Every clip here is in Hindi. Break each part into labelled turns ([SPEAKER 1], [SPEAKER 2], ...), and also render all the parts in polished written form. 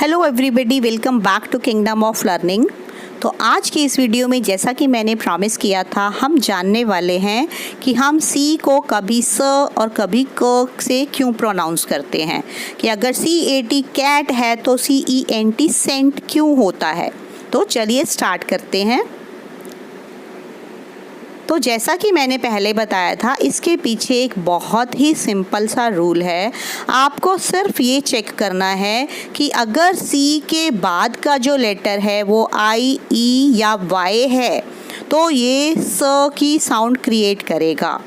[SPEAKER 1] Hello everybody, welcome back to kingdom of learning. तो आज की इस वीडियो में जैसा कि मैंने प्रॉमिस किया था, हम जानने वाले हैं कि हम सी को कभी स और कभी क से क्यों प्रोनाउंस करते हैं। कि अगर CAT कैट है तो CENT सेंट क्यों होता है। तो चलिए स्टार्ट करते हैं। तो जैसा कि मैंने पहले बताया था, इसके पीछे एक बहुत ही सिंपल सा रूल है। आपको सिर्फ ये चेक करना है कि अगर सी के बाद का जो लेटर है वो आई, ई या वाई है तो ये स की साउंड क्रिएट करेगा।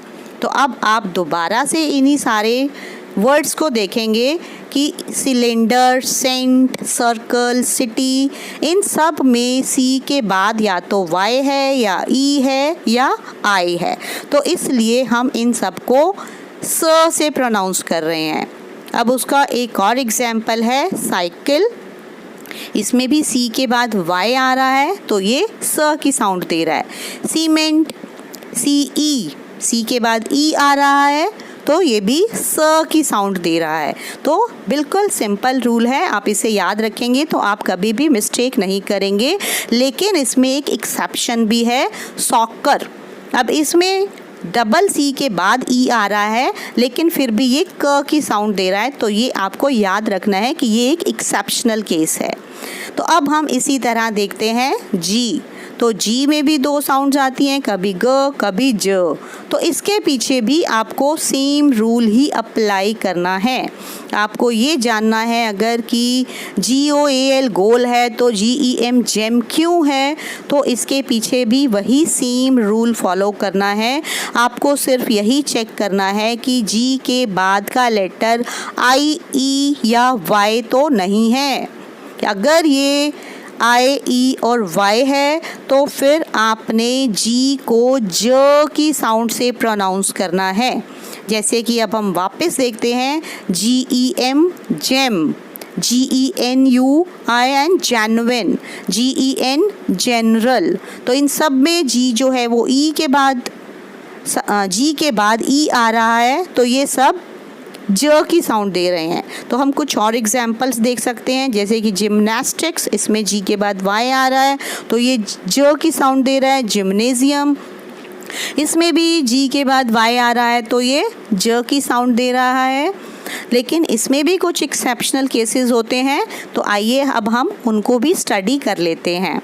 [SPEAKER 1] तो अब आप दोबारा से इन्हीं सारे वर्ड्स को देखेंगे कि सिलेंडर, सेंट, सर्कल, सिटी, इन सब में सी के बाद या तो वाई है या ई है या आई है। तो इसलिए हम इन सब को स से प्रोनाउंस कर रहे हैं। अब उसका एक और एग्जाम्पल है साइकिल। इसमें भी सी के बाद वाई आ रहा है तो ये स की साउंड दे रहा है। सीमेंट, CE, सी के बाद ई आ रहा है तो ये भी स की साउंड दे रहा है। तो बिल्कुल सिंपल रूल है, आप इसे याद रखेंगे तो आप कभी भी मिस्टेक नहीं करेंगे। लेकिन इसमें एक एक्सेप्शन भी है, सॉकर। अब इसमें डबल सी के बाद ई आ रहा है लेकिन फिर भी ये क की साउंड दे रहा है, तो ये आपको याद रखना है कि ये एक एक्सेप्शनल केस है। तो अब हम इसी तरह देखते हैं जी। तो जी में भी दो साउंड्स आती हैं, कभी ग कभी ज। तो इसके पीछे भी आपको सेम रूल ही अप्लाई करना है। आपको ये जानना है अगर कि GOAL गोल है तो GEM जेम क्यों है, तो इसके पीछे भी वही सेम रूल फॉलो करना है। आपको सिर्फ यही चेक करना है कि जी के बाद का लेटर I, E या Y तो नहीं है। अगर ये I, E और Y है तो फिर आपने जी को ज की साउंड से प्रोनाउंस करना है। जैसे कि अब हम वापस देखते हैं, GEM gem, GENUIN genuine, GEN general. तो इन सब में जी जो है वो जी के बाद ई आ रहा है तो ये सब ज की साउंड दे रहे हैं। तो हम कुछ और एग्जाम्पल्स देख सकते हैं, जैसे कि जिम्नास्टिक्स, इसमें जी के बाद वाई आ रहा है तो ये ज की साउंड दे रहा है। जिम्नेजियम, इसमें भी जी के बाद वाई आ रहा है तो ये ज की साउंड दे रहा है। लेकिन इसमें भी कुछ एक्सेप्शनल केसेस होते हैं, तो आइए अब हम उनको भी स्टडी कर लेते हैं।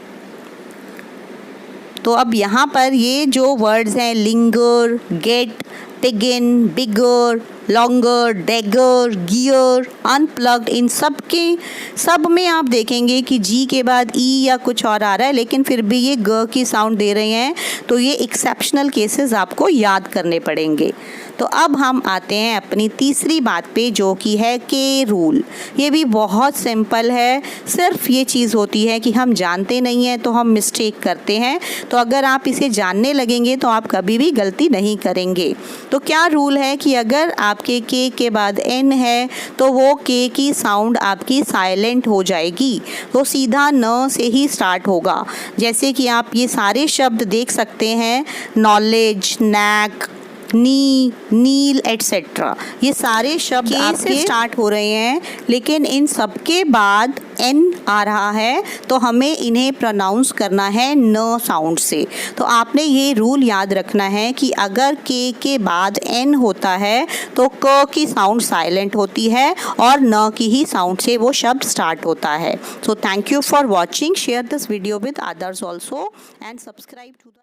[SPEAKER 1] तो अब यहाँ पर ये जो वर्ड्स हैं, लिंगर, गेट, बिगिन, बिगर, लॉन्गर, डैगर, गियर, अनप्लग्ड, इन सब में आप देखेंगे कि जी के बाद ई या कुछ और आ रहा है लेकिन फिर भी ये ग की साउंड दे रहे हैं। तो ये एक्सेप्शनल केसेस आपको याद करने पड़ेंगे। तो अब हम आते हैं अपनी तीसरी बात पे, जो कि है के रूल। ये भी बहुत सिंपल है, सिर्फ ये चीज़ होती है कि हम जानते नहीं हैं तो हम मिस्टेक करते हैं। तो अगर आप इसे जानने लगेंगे तो आप कभी भी गलती नहीं करेंगे। तो क्या रूल है कि अगर आपके के बाद एन है तो वो के की साउंड आपकी साइलेंट हो जाएगी, तो सीधा न से ही स्टार्ट होगा। जैसे कि आप ये सारे शब्द देख सकते हैं, नॉलेज, नैक, नी, नील, एटसेट्रा, ये सारे शब्द आपके स्टार्ट हो रहे हैं लेकिन इन सब के बाद एन आ रहा है तो हमें इन्हें प्रोनाउंस करना है न साउंड से। तो आपने ये रूल याद रखना है कि अगर के बाद एन होता है तो क की साउंड साइलेंट होती है और न की ही साउंड से वो शब्द स्टार्ट होता है। So thank you for watching, share this video with others also and subscribe to the